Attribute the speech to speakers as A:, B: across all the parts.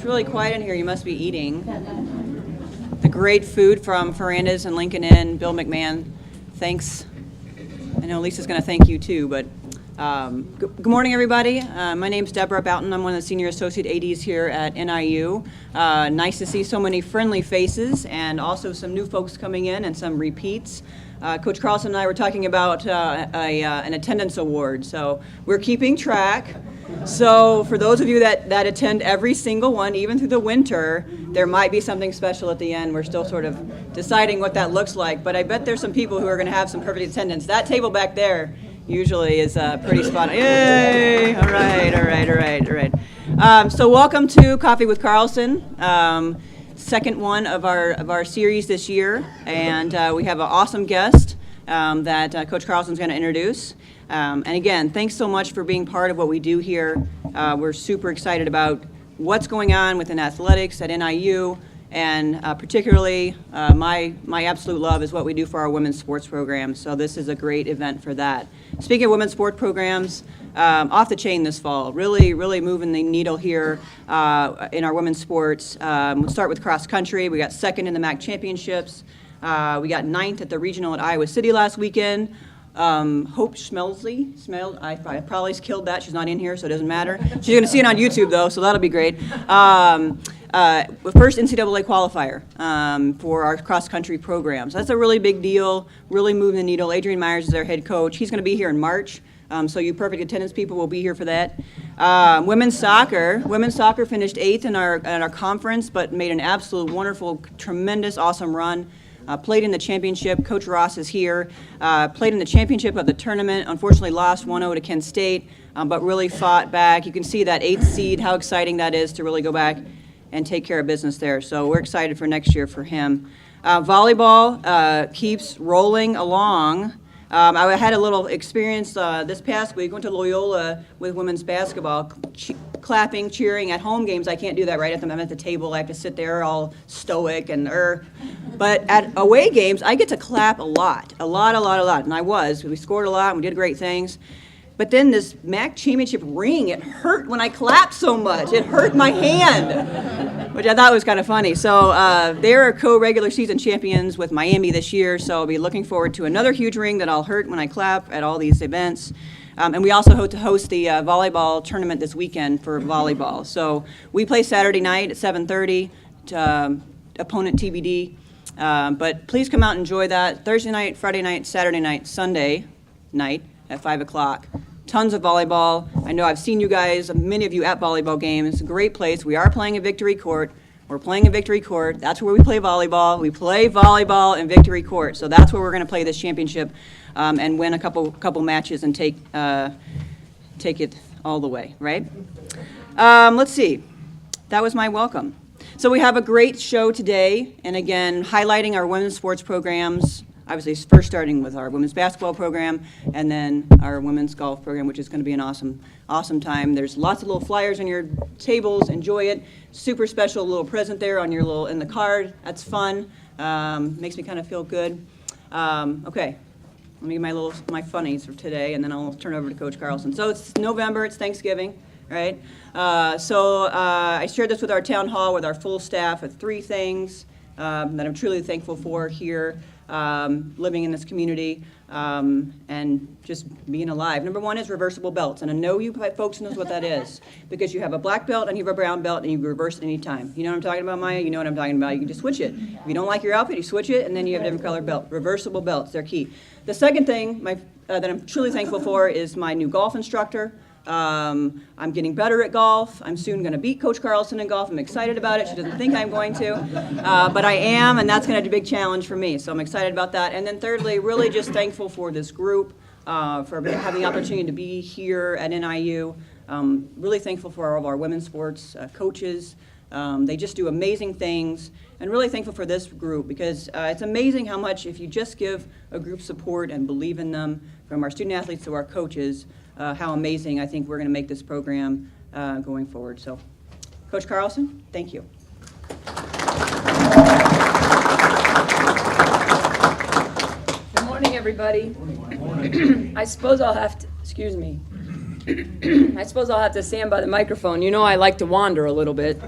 A: It's really quiet in here. You must be eating. The great food from Ferranda's and Lincoln Inn. Bill McMahon, thanks. I know Lisa's going to thank you too, but good morning, everybody. My name's Deborah Boughton. I'm one of the senior associate ADs here at NIU. Nice to see so many friendly faces and also some new folks coming in and some repeats. Coach Carlsen and I were talking about an attendance award, so we're keeping track. So for those of you that attend every single one, even through the winter, there might be something special at the end. We're still sort of deciding what that looks like, but I bet there's some people who are going to have some perfect attendance. That table back there usually is pretty spot on. Yay! All right. So welcome to Coffee with Carlsen. Second one of our series this year, and we have an awesome guest that Coach Carlsen's going to introduce. And again, thanks so much for being part of what we do here. We're super excited about what's going on within athletics at NIU, and particularly my absolute love is what we do for our women's sports programs. So this is a great event for that. Speaking of women's sport programs, off the chain this fall, really moving the needle here in our women's sports. We'll start with cross country. We got second in the MAC championships. We got ninth at the regional at Iowa City last weekend. Hope Schmelzley, I probably killed that. She's not in here, so it doesn't matter. She's going to see it on YouTube, though, so that'll be great. First NCAA qualifier for our cross-country programs. That's a really big deal, really moving the needle. Adrian Myers is our head coach. He's going to be here in March, so you perfect attendance people will be here for that. Women's soccer finished 8th in our conference, but made an absolute wonderful, tremendous, awesome run. Played in the championship. Coach Ross is here. Played in the championship of the tournament. Unfortunately lost 1-0 to Kent State, but really fought back. You can see that 8th seed, how exciting that is to really go back and take care of business there. So we're excited for next year for him. Volleyball keeps rolling along. I had a little experience this past week. Went to Loyola with women's basketball, clapping, cheering at home games. I can't do that I'm at the table. I have to sit there all stoic and But at away games, I get to clap a lot. And I was. We scored a lot and we did great things. But then this MAC championship ring, it hurt when I clapped so much. It hurt my hand, which I thought was kind of funny. So they're co-regular season champions with Miami this year, so I'll be looking forward to another huge ring that I'll hurt when I clap at all these events. And we also hope to host the volleyball tournament this weekend for volleyball. So we play Saturday night at 7:30, opponent TBD. But please come out and enjoy that. Thursday night, Friday night, Saturday night, Sunday night at 5 o'clock. Tons of volleyball. I know I've seen you guys, many of you at volleyball games. It's a great place. We are playing at Victory Court. We're playing at Victory Court. That's where we play volleyball. We play volleyball in Victory Court. So that's where we're going to play this championship and win a couple matches and take it all the way, right? Let's see. That was my welcome. So we have a great show today, and again, highlighting our women's sports programs. Obviously, first starting with our women's basketball program, and then our women's golf program, which is going to be an awesome time. There's lots of little flyers on your tables. Enjoy it. Super special little present there on your in the card. That's fun. Makes me kind of feel good. Okay, let me give my funnies for today, and then I'll turn over to Coach Carlsen. So it's November. It's Thanksgiving, right? So I shared this with our town hall with our full staff of 3 things that I'm truly thankful for here. Living in this community and just being alive. Number 1 is reversible belts, and I know you folks knows what that is because you have a black belt and you have a brown belt and you can reverse it anytime. You know what I'm talking about, Maya? You know what I'm talking about. You can just switch it. If you don't like your outfit, you switch it, and then you have a different colored belt. Reversible belts, they're key. The second thing that I'm truly thankful for is my new golf instructor. I'm getting better at golf. I'm soon going to beat Coach Carlsen in golf. I'm excited about it. She doesn't think I'm going to, but I am, and that's going to be a big challenge for me. So I'm excited about that. And then thirdly, really just thankful for this group, for having the opportunity to be here at NIU. Really thankful for all of our women's sports coaches. They just do amazing things, and really thankful for this group because it's amazing how much if you just give a group support and believe in them, from our student athletes to our coaches, how amazing I think we're going to make this program going forward. So, Coach Carlsen, thank you.
B: Good morning, everybody. I suppose I'll have to, excuse me. I suppose I'll have to stand by the microphone. You know I like to wander a little bit.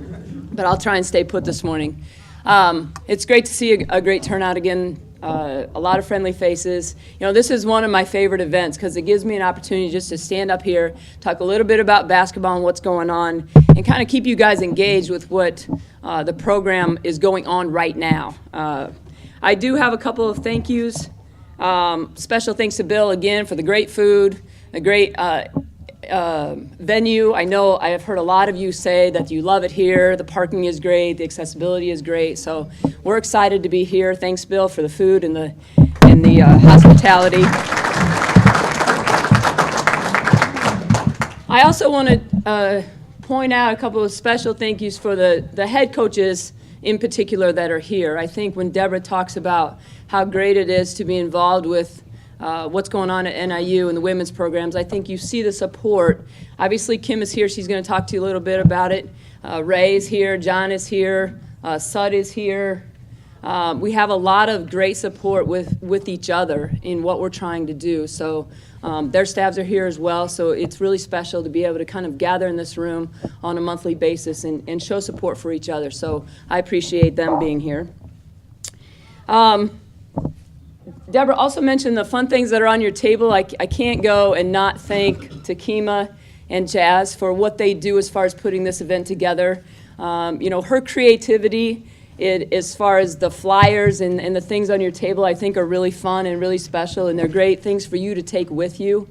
B: but I'll try and stay put this morning. It's great to see a great turnout again. A lot of friendly faces. You know, this is one of my favorite events because it gives me an opportunity just to stand up here, talk a little bit about basketball and what's going on, and kind of keep you guys engaged with what the program is going on right now. I do have a couple of thank yous. Special thanks to Bill again for the great food, a great venue. I know I have heard a lot of you say that you love it here. The parking is great. The accessibility is great. So we're excited to be here. Thanks, Bill, for the food and the hospitality. I also want to point out a couple of special thank yous for the head coaches in particular that are here. I think when Deborah talks about how great it is to be involved with what's going on at NIU and the women's programs, I think you see the support. Obviously, Kim is here. She's going to talk to you a little bit about it. Ray is here. John is here. Sud is here. We have a lot of great support with each other in what we're trying to do. So their staffs are here as well. So it's really special to be able to kind of gather in this room on a monthly basis and show support for each other. So I appreciate them being here. Deborah also mentioned the fun things that are on your table. I can't go and not thank Takima and Jazz for what they do as far as putting this event together. You know, her creativity as far as the flyers and the things on your table, I think are really fun and really special, and they're great things for you to take with you.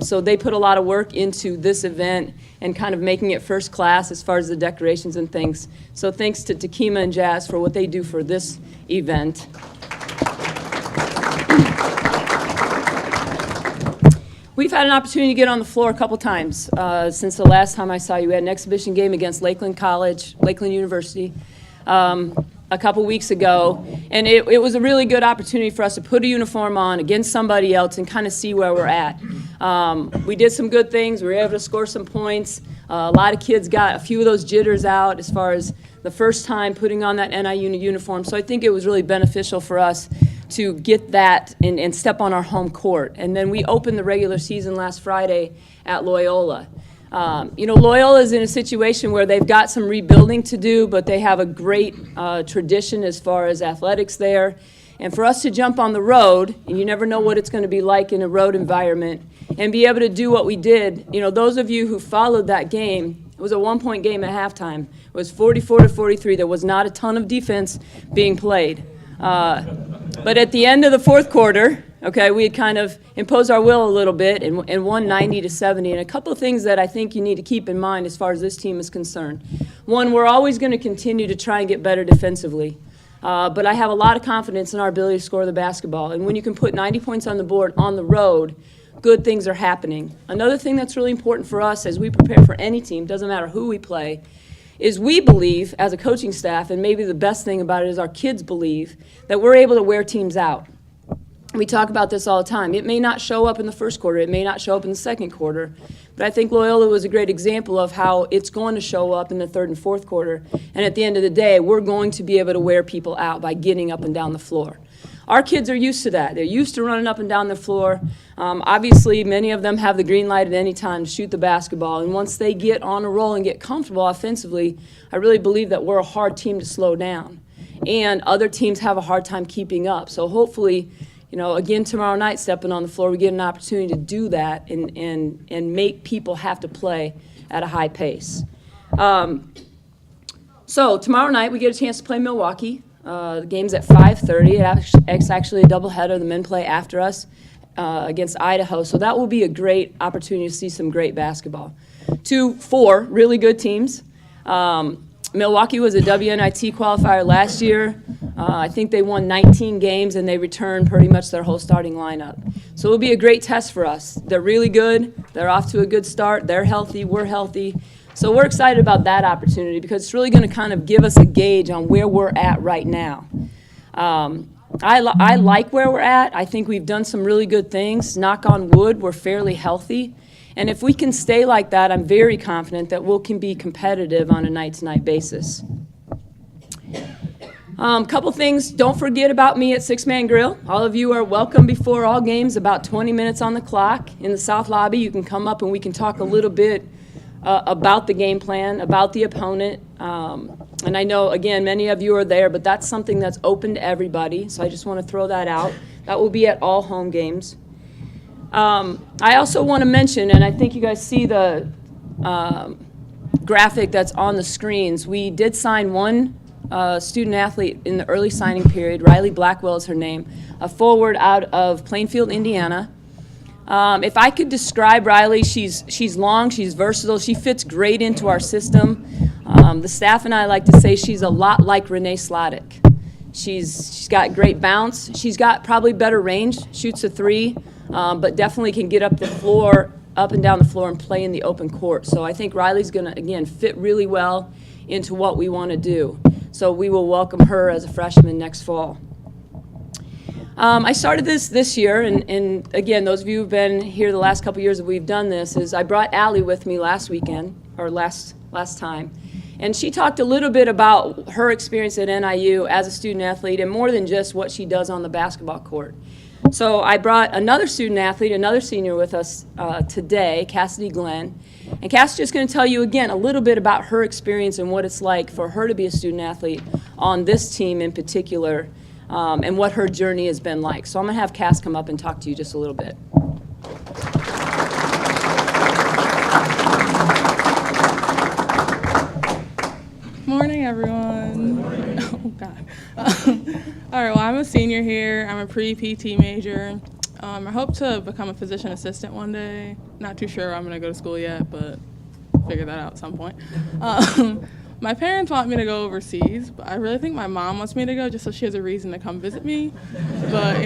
B: So they put a lot of work into this event and kind of making it first class as far as the decorations and things. So thanks to Takima and Jazz for what they do for this event. We've had an opportunity to get on the floor a couple times since the last time I saw you. We had an exhibition game against Lakeland University a couple weeks ago, and it was a really good opportunity for us to put a uniform on against somebody else and kind of see where we're at. We did some good things. We were able to score some points. A lot of kids got a few of those jitters out as far as the first time putting on that NIU uniform, so I think it was really beneficial for us to get that and step on our home court. And then we opened the regular season last Friday at Loyola. You know, Loyola is in a situation where they've got some rebuilding to do, but they have a great tradition as far as athletics there. And for us to jump on the road, and you never know what it's going to be like in a road environment, and be able to do what we did, you know, those of you who followed that game, it was a one-point game at halftime. It was 44-43. There was not a ton of defense being played. But at the end of the fourth quarter, okay, we had kind of imposed our will a little bit and won 90-70. And a couple of things that I think you need to keep in mind as far as this team is concerned. One, we're always going to continue to try and get better defensively. But I have a lot of confidence in our ability to score the basketball. And when you can put 90 points on the board on the road, good things are happening. Another thing that's really important for us as we prepare for any team, doesn't matter who we play, is we believe as a coaching staff, and maybe the best thing about it is our kids believe, that we're able to wear teams out. We talk about this all the time. It may not show up in the first quarter. It may not show up in the second quarter. But I think Loyola was a great example of how it's going to show up in the third and fourth quarter. And at the end of the day, we're going to be able to wear people out by getting up and down the floor. Our kids are used to that. They're used to running up and down the floor. Obviously, many of them have the green light at any time to shoot the basketball. And once they get on a roll and get comfortable offensively, I really believe that we're a hard team to slow down. And other teams have a hard time keeping up. So hopefully, you know, again, tomorrow night, stepping on the floor, we get an opportunity to do that and make people have to play at a high pace. So tomorrow night, we get a chance to play Milwaukee. The game's at 5:30. It's actually a doubleheader. The men play after us against Idaho. So that will be a great opportunity to see some great basketball. 4 really good teams. Milwaukee was a WNIT qualifier last year. I think they won 19 games, and they returned pretty much their whole starting lineup. So it'll be a great test for us. They're really good. They're off to a good start. They're healthy. We're healthy. So we're excited about that opportunity because it's really going to kind of give us a gauge on where we're at right now. I like where we're at. I think we've done some really good things. Knock on wood, we're fairly healthy. And if we can stay like that, I'm very confident that we can be competitive on a night-to-night basis. Couple things. Don't forget about me at Six Man Grill. All of you are welcome before all games, about 20 minutes on the clock in the South Lobby. You can come up and we can talk a little bit about the game plan, about the opponent. And I know, again, many of you are there, but that's something that's open to everybody, so I just want to throw that out. That will be at all home games. I also want to mention, and I think you guys see the graphic that's on the screens, we did sign one student athlete in the early signing period. Riley Blackwell is her name, a forward out of Plainfield, Indiana. If I could describe Riley, she's long, she's versatile, she fits great into our system. The staff and I like to say she's a lot like Renee Sladek. She's got great bounce. She's got probably better range, shoots a three, but definitely can get up the floor, up and down the floor and play in the open court. So I think Riley's going to, again, fit really well into what we want to do. So we will welcome her as a freshman next fall. I started this year, and again, those of you who've been here the last couple years that we've done this, is I brought Allie with me last weekend, or last time, and she talked a little bit about her experience at NIU as a student athlete, and more than just what she does on the basketball court. So I brought another student athlete, another senior with us today, Cassidy Glenn, and Cassidy's just going to tell you again a little bit about her experience and what it's like for her to be a student athlete on this team in particular, and what her journey has been like. So I'm going to have Cass come up and talk to you just a little bit.
C: Morning, everyone. Oh, God. All right, well, I'm a senior here. I'm a pre-PT major. I hope to become a physician assistant one day. Not too sure where I'm going to go to school yet, but figure that out at some point. My parents want me to go overseas, but I really think my mom wants me to go just so she has a reason to come visit me. But,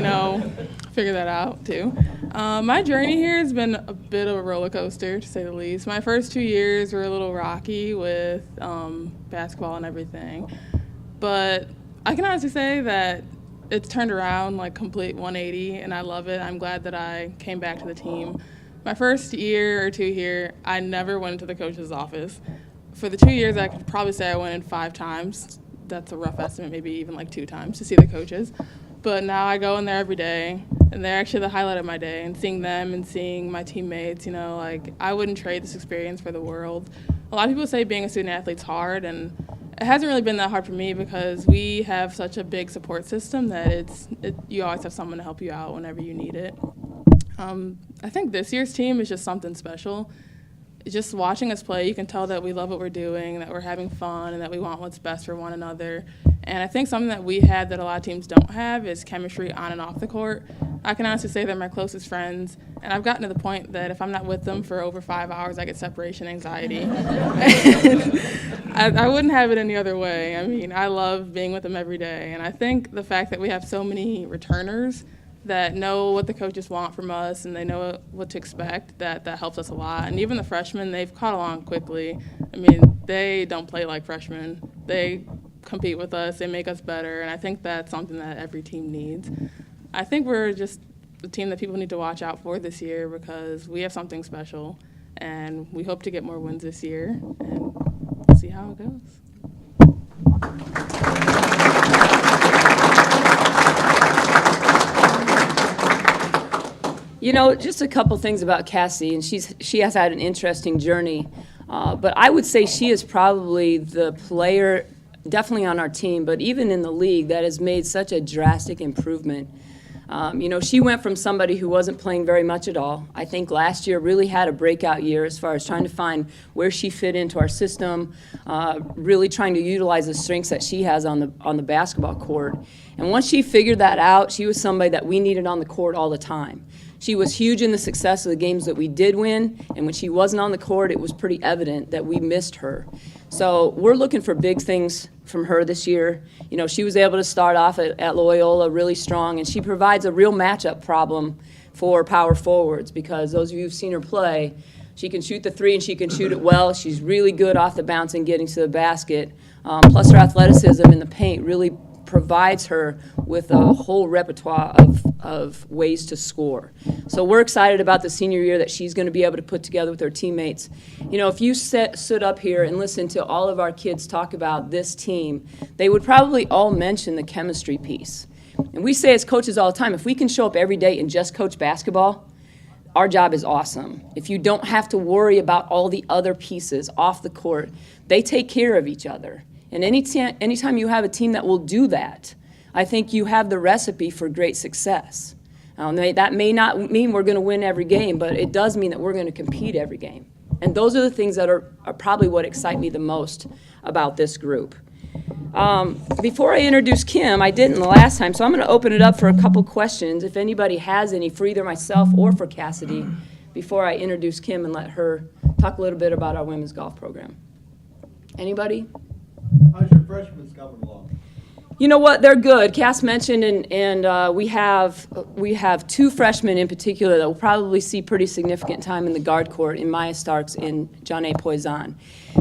C: figure that out, too. My journey here has been a bit of a roller coaster, to say the least. My first 2 years were a little rocky with basketball and everything. But I can honestly say that it's turned around like complete 180, and I love it. I'm glad that I came back to the team. My first year or two here, I never went into the coach's office. For the 2 years, I could probably say I went in 5 times. That's a rough estimate, maybe even like 2 times to see the coaches. But now I go in there every day, and they're actually the highlight of my day. And seeing them and seeing my teammates, I wouldn't trade this experience for the world. A lot of people say being a student athlete's hard, and it hasn't really been that hard for me because we have such a big support system that you always have someone to help you out whenever you need it. I think this year's team is just something special. Just watching us play, you can tell that we love what we're doing, that we're having fun, and that we want what's best for one another. And I think something that we had that a lot of teams don't have is chemistry on and off the court. I can honestly say they're my closest friends, and I've gotten to the point that if I'm not with them for over 5 hours, I get separation anxiety. I wouldn't have it any other way. I mean, I love being with them every day, and I think the fact that we have so many returners that know what the coaches want from us and they know what to expect, that helps us a lot. And even the freshmen, they've caught along quickly. I mean, they don't play like freshmen. They compete with us, they make us better, and I think that's something that every team needs. I think we're just the team that people need to watch out for this year because we have something special, and we hope to get more wins this year, and we'll see how it goes.
B: Just a couple things about Cassie, and she has had an interesting journey, but I would say she is probably the player, definitely on our team, but even in the league, that has made such a drastic improvement. She went from somebody who wasn't playing very much at all. I think last year really had a breakout year as far as trying to find where she fit into our system, really trying to utilize the strengths that she has on the basketball court. And once she figured that out, she was somebody that we needed on the court all the time. She was huge in the success of the games that we did win, and when she wasn't on the court, it was pretty evident that we missed her. So we're looking for big things from her this year. She was able to start off at Loyola really strong, and she provides a real matchup problem for power forwards because those of you who've seen her play, she can shoot the three and she can shoot it well. She's really good off the bounce and getting to the basket. Plus her athleticism in the paint really provides her with a whole repertoire of ways to score. So we're excited about the senior year that she's going to be able to put together with her teammates. If you stood up here and listened to all of our kids talk about this team, they would probably all mention the chemistry piece. And we say as coaches all the time, if we can show up every day and just coach basketball, our job is awesome. If you don't have to worry about all the other pieces off the court, they take care of each other. And anytime you have a team that will do that, I think you have the recipe for great success. That may not mean we're going to win every game, but it does mean that we're going to compete every game. And those are the things that are probably what excite me the most about this group. Before I introduce Kim, I didn't the last time, so I'm going to open it up for a couple questions, if anybody has any, for either myself or for Cassidy, before I introduce Kim and let her talk a little bit about our women's golf program. Anybody?
D: How's your freshmen coming along?
B: You know what? They're good. Cass mentioned, and we have two freshmen in particular that will probably see pretty significant time in the guard court in Maya Starks and Johnny Poison.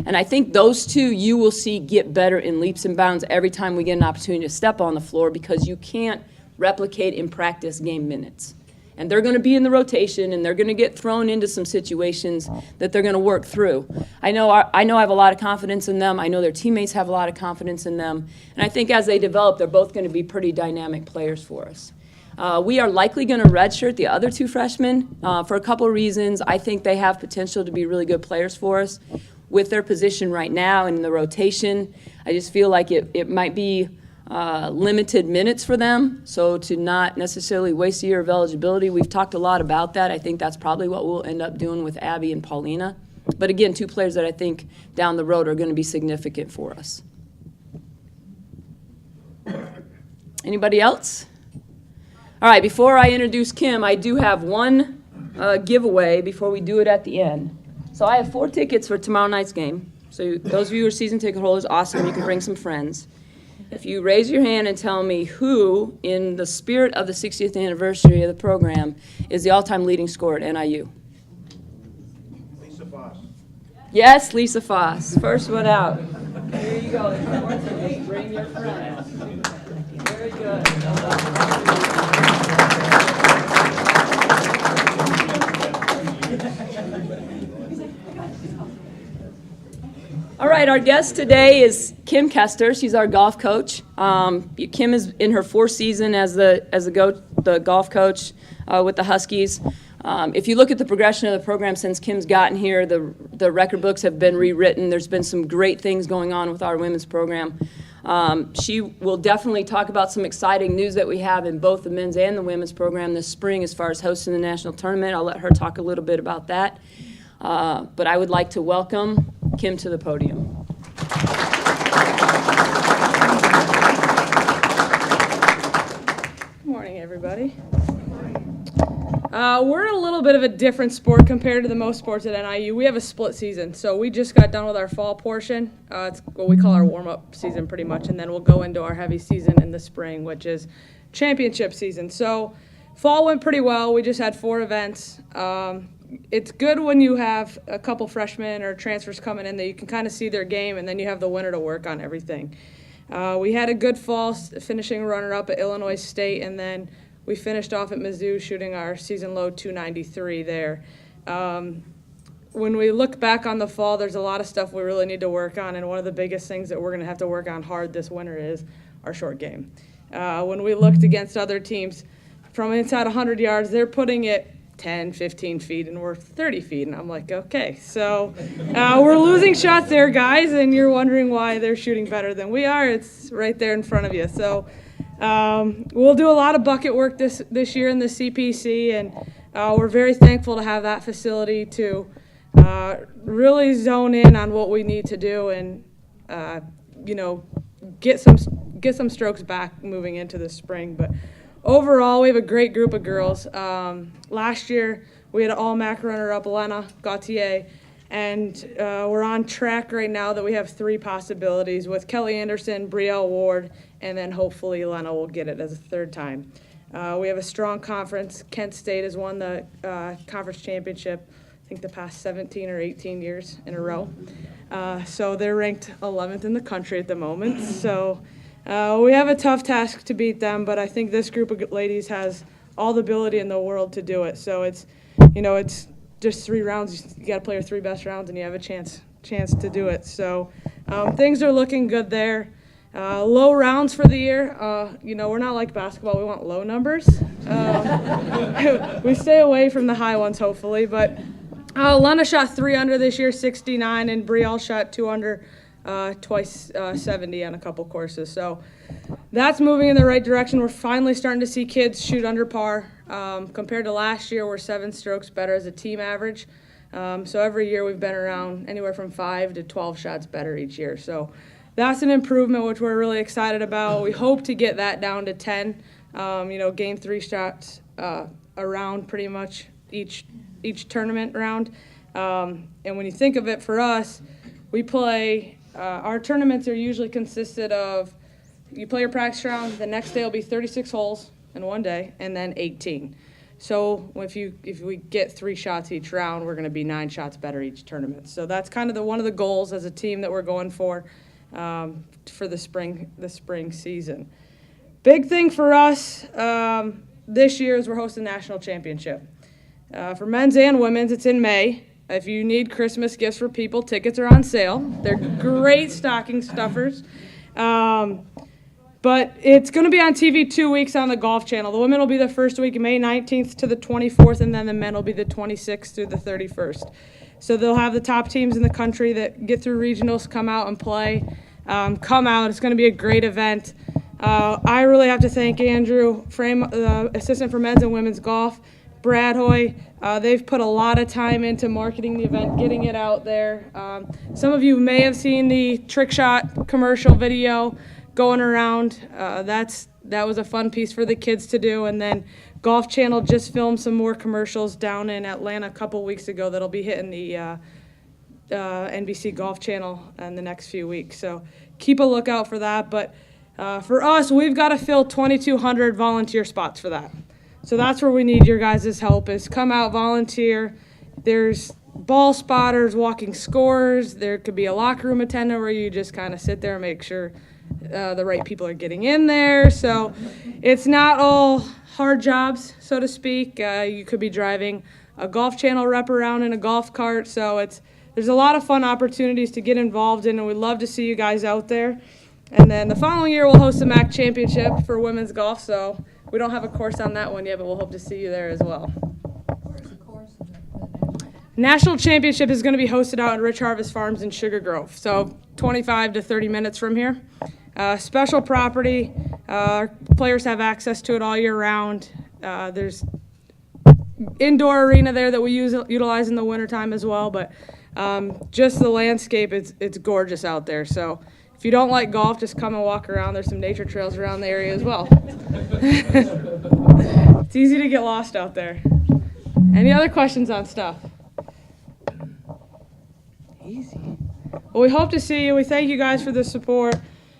B: And I think those two you will see get better in leaps and bounds every time we get an opportunity to step on the floor, because you can't replicate in practice game minutes. And they're going to be in the rotation, and they're going to get thrown into some situations that they're going to work through. I know I have a lot of confidence in them. I know their teammates have a lot of confidence in them. And I think as they develop, they're both going to be pretty dynamic players for us. We are likely going to redshirt the other two freshmen for a couple of reasons. I think they have potential to be really good players for us. With their position right now in the rotation, I just feel like it might be limited minutes for them, so to not necessarily waste a year of eligibility. We've talked a lot about that. I think that's probably what we'll end up doing with Abby and Paulina. But again, two players that I think down the road are going to be significant for us. Anybody else? All right, before I introduce Kim, I do have one giveaway before we do it at the end. So I have 4 tickets for tomorrow night's game. So those of you who are season ticket holders, awesome, you can bring some friends. If you raise your hand and tell me who, in the spirit of the 60th anniversary of the program, is the all-time leading scorer at NIU?
D: Lisa Foss.
B: Yes, Lisa Foss. First one out. Here you go. Bring your friends. Very good. All right, our guest today is Kim Kester. She's our golf coach. Kim is in her 4th season as the golf coach with the Huskies. If you look at the progression of the program since Kim's gotten here, the record books have been rewritten. There's been some great things going on with our women's program. She will definitely talk about some exciting news that we have in both the men's and the women's program this spring as far as hosting the national tournament. I'll let her talk a little bit about that. But I would like to welcome Kim to the podium.
C: Good morning, everybody. We're in a little bit of a different sport compared to the most sports at NIU. We have a split season, so we just got done with our fall portion. It's what we call our warm-up season pretty much, and then we'll go into our heavy season in the spring, which is championship season. So fall went pretty well. We just had 4 events. It's good when you have a couple freshmen or transfers coming in that you can kind of see their game, and then you have the winter to work on everything. We had a good fall, finishing runner-up at Illinois State, and then we finished off at Mizzou shooting our season low 293 there. When we look back on the fall, there's a lot of stuff we really need to work on, and one of the biggest things that we're going to have to work on hard this winter is our short game. When we looked against other teams from inside 100 yards, they're putting it 10, 15 feet, and we're 30 feet. And I'm like, okay, so we're losing shots there, guys, and you're wondering why they're shooting better than we are. It's right there in front of you. So we'll do a lot of bucket work this year in the CPC, and we're very thankful to have that facility to really zone in on what we need to do and, get some strokes back moving into the spring. But overall, we have a great group of girls. Last year, we had an all-MAC runner-up, Elena Gautier, and we're on track right now that we have 3 possibilities with Kelly Anderson, Brielle Ward, and then hopefully Elena will get it as a 3rd time. We have a strong conference. Kent State has won the conference championship, I think the past 17 or 18 years in a row. So they're ranked 11th in the country at the moment. So we have a tough task to beat them, but I think this group of ladies has all the ability in the world to do it. So it's just 3 rounds. You got to play your 3 best rounds, and you have a chance to do it. So things are looking good there. Low rounds for the year. We're not like basketball. We want low numbers. we stay away from the high ones, hopefully. But Lena shot 3 under this year, 69, and Brielle shot 2 under, twice 70 on a couple courses. So that's moving in the right direction. We're finally starting to see kids shoot under par. Compared to last year, we're 7 strokes better as a team average. So every year we've been around anywhere from 5 to 12 shots better each year. So that's an improvement, which we're really excited about. We hope to get that down to 10. Gain 3 shots around pretty much each tournament round. And when you think of it, for us, we play, our tournaments are usually consisted of, you play your practice round, the next day will be 36 holes in one day, and then 18. So if we get 3 shots each round, we're going to be 9 shots better each tournament. So that's kind of one of the goals as a team that we're going for the spring season. Big thing for us this year is we're hosting the national championship. For men's and women's, it's in May. If you need Christmas gifts for people, tickets are on sale. They're great stocking stuffers. But it's going to be on TV 2 weeks on the Golf Channel. The women will be the first week, May 19th to the 24th, and then the men will be the 26th through the 31st. So they'll have the top teams in the country that get through regionals come out and play. Come out. It's going to be a great event. I really have to thank Andrew Frame, the assistant for men's and women's golf, Brad Hoy. They've put a lot of time into marketing the event, getting it out there. Some of you may have seen the trick shot commercial video going around. That was a fun piece for the kids to do. And then Golf Channel just filmed some more commercials down in Atlanta a couple weeks ago that'll be hitting the NBC Golf Channel in the next few weeks. So keep a lookout for that. But for us, we've got to fill 2,200 volunteer spots for that. So that's where we need your guys' help, is come out, volunteer. There's ball spotters, walking scores. There could be a locker room attendant where you just kind of sit there and make sure the right people are getting in there. So it's not all hard jobs, so to speak. You could be driving a Golf Channel rep around in a golf cart. So there's a lot of fun opportunities to get involved in, and we'd love to see you guys out there. And then the following year, we'll host the MAC Championship for women's golf. So we don't have a course on that one yet, but we'll hope to see you there as well.
E: Where's the course?
C: National Championship is going to be hosted out at Rich Harvest Farms in Sugar Grove, so 25 to 30 minutes from here. Special property. Players have access to it all year round. There's indoor arena there that we utilize in the wintertime as well, but just the landscape, it's gorgeous out there. So if you don't like golf, just come and walk around. There's some nature trails around the area as well. It's easy to get lost out there. Any other questions on stuff? Easy. Well, we hope to see you. We thank you guys for the support.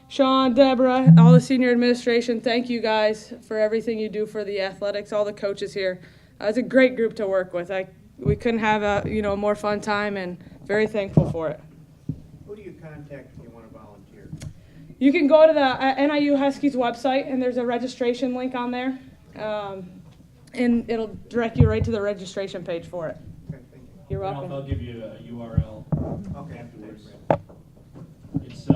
C: Sean, Deborah, all the senior administration, thank you guys for everything you do for the athletics, all the coaches here. It's a great group to work with. We couldn't have a more fun time, and very thankful for it.
D: Who do you contact when you want to volunteer?
C: You can go to the NIU Huskies website, and there's a registration link on there, and it'll direct you right to the registration page for it.
D: Okay, thank you.
C: You're welcome.
F: They'll give you a URL
D: Okay,
F: afterwards.
D: thanks.
F: It's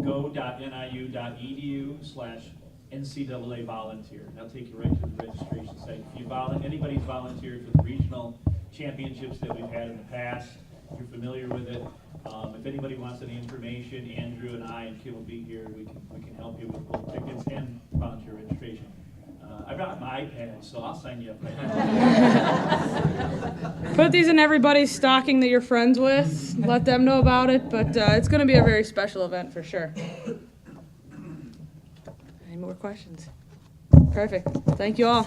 F: go.niu.edu/NCAA volunteer. That'll take you right to the registration site. If anybody's volunteered for the regional championships that we've had in the past, you're familiar with it. If anybody wants any information, Andrew and I and Kim will be here. We can help you with both tickets and volunteer registration. I brought my iPad, so I'll sign you up right now.
C: Put these in everybody's stocking that you're friends with. Let them know about it, but it's going to be a very special event for sure. Any more questions? Perfect. Thank you all.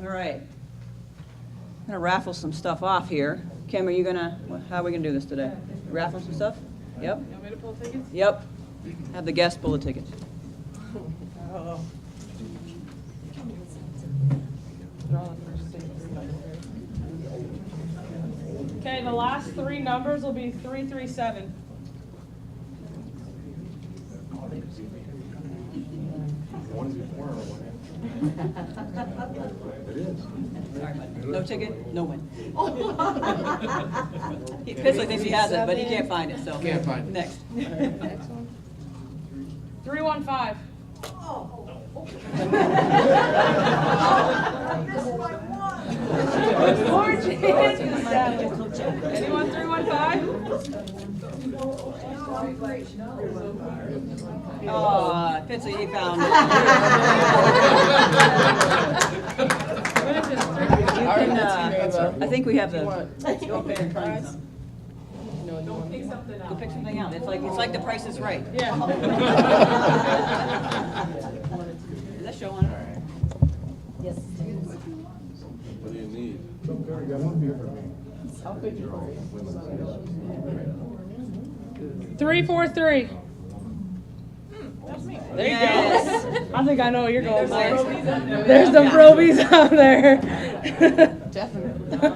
A: All right. I'm going to raffle some stuff off here. Kim, how are we going to do this today? Raffle some stuff? Yep.
C: You want me to pull tickets?
A: Yep. Have the guests pull the tickets.
C: Okay, the last 3 numbers will be 337.
A: Sorry, bud. No ticket, no win. He basically thinks he has it, but he can't find it, so.
G: Can't find it.
A: Next.
C: Next one. 315. More chances. Anyone 315?
A: Oh, Fitzy, he found it. I think we have the. Go pick something out. It's like The Price is Right.
C: Yeah.
A: Is that showing? Yes.
E: What do you need?
C: 343. There you go. I think I know what you're going for. There's some Probies out there. Definitely.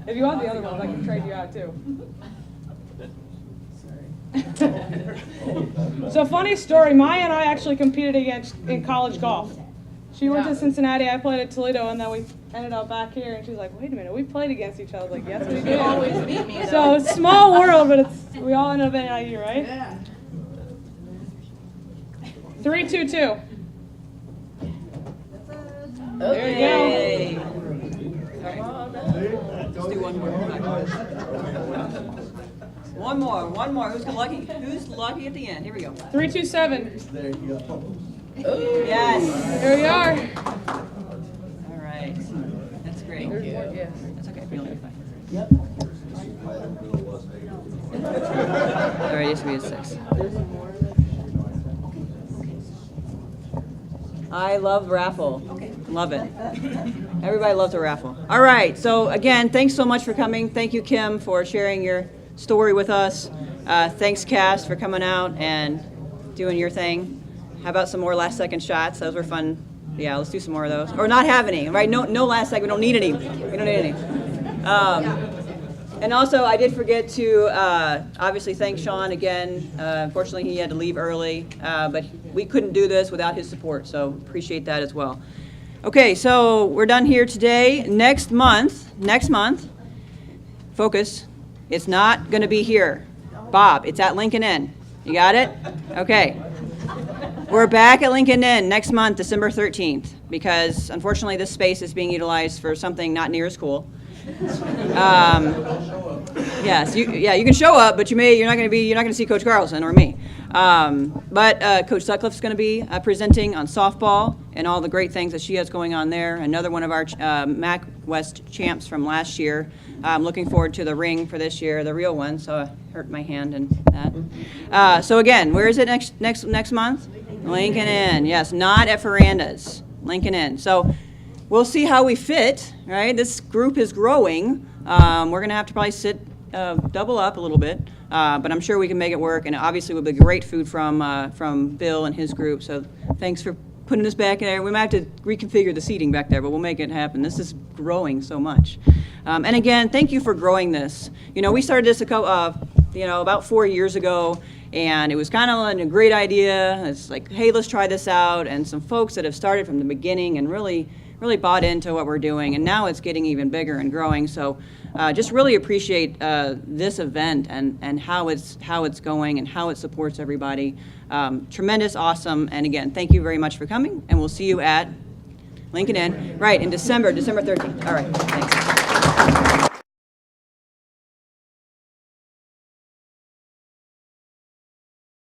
C: If you want the other ones, I can trade you out too. So funny story, Maya and I actually competed in college golf. She went to Cincinnati, I played at Toledo, and then we ended up back here, and she's like, wait a minute, we played against each other. I was like, yes, we did. You always beat me. So small world, but we all ended up at NIU, right? Yeah. 322. There you go.
A: Let's do one more. One more. Who's lucky at the end? Here we go.
C: 327.
E: There you go.
A: Yes.
C: Here we are.
A: All right. That's great. That's okay. We'll be fine. Yep. All right, used to be a 6. I love raffle. Love it. Everybody loves a raffle. All right. So again, thanks so much for coming. Thank you, Kim, for sharing your story with us. Thanks, Cass, for coming out and doing your thing. How about some more last-second shots? Those were fun. Yeah, let's do some more of those. Or not have any, right? No last second. We don't need any. We don't need any. And also, I did forget to obviously thank Sean again. Unfortunately, he had to leave early, but we couldn't do this without his support, so appreciate that as well. Okay, so we're done here today. Next month, focus, it's not going to be here. Bob, it's at Lincoln Inn. You got it? Okay. We're back at Lincoln Inn next month, December 13th, because unfortunately this space is being utilized for something not near as cool. Yes, you can show up, but you're not going to see Coach Carlsen or me. But Coach Sutcliffe's going to be presenting on softball and all the great things that she has going on there. Another one of our MAC West champs from last year. I'm looking forward to the ring for this year, the real one. So I hurt my hand and that. So again, where is it next month? Lincoln Inn. Yes, not at Ferranda's. Lincoln Inn. So we'll see how we fit. Right, this group is growing. We're going to have to probably double up a little bit. But I'm sure we can make it work, and obviously it will be great food from Bill and his group. So thanks for putting us back there. We might have to reconfigure the seating back there, but we'll make it happen. This is growing so much. And again, thank you for growing this. We started this about 4 years ago, and it was kind of a great idea. It's like, hey, let's try this out. And some folks that have started from the beginning and really bought into what we're doing, and now it's getting even bigger and growing. So just really appreciate this event and how it's going and how it supports everybody. Tremendous, awesome, and again, thank you very much for coming, and we'll see you at Lincoln Inn, right, in December 13th. All right, thanks.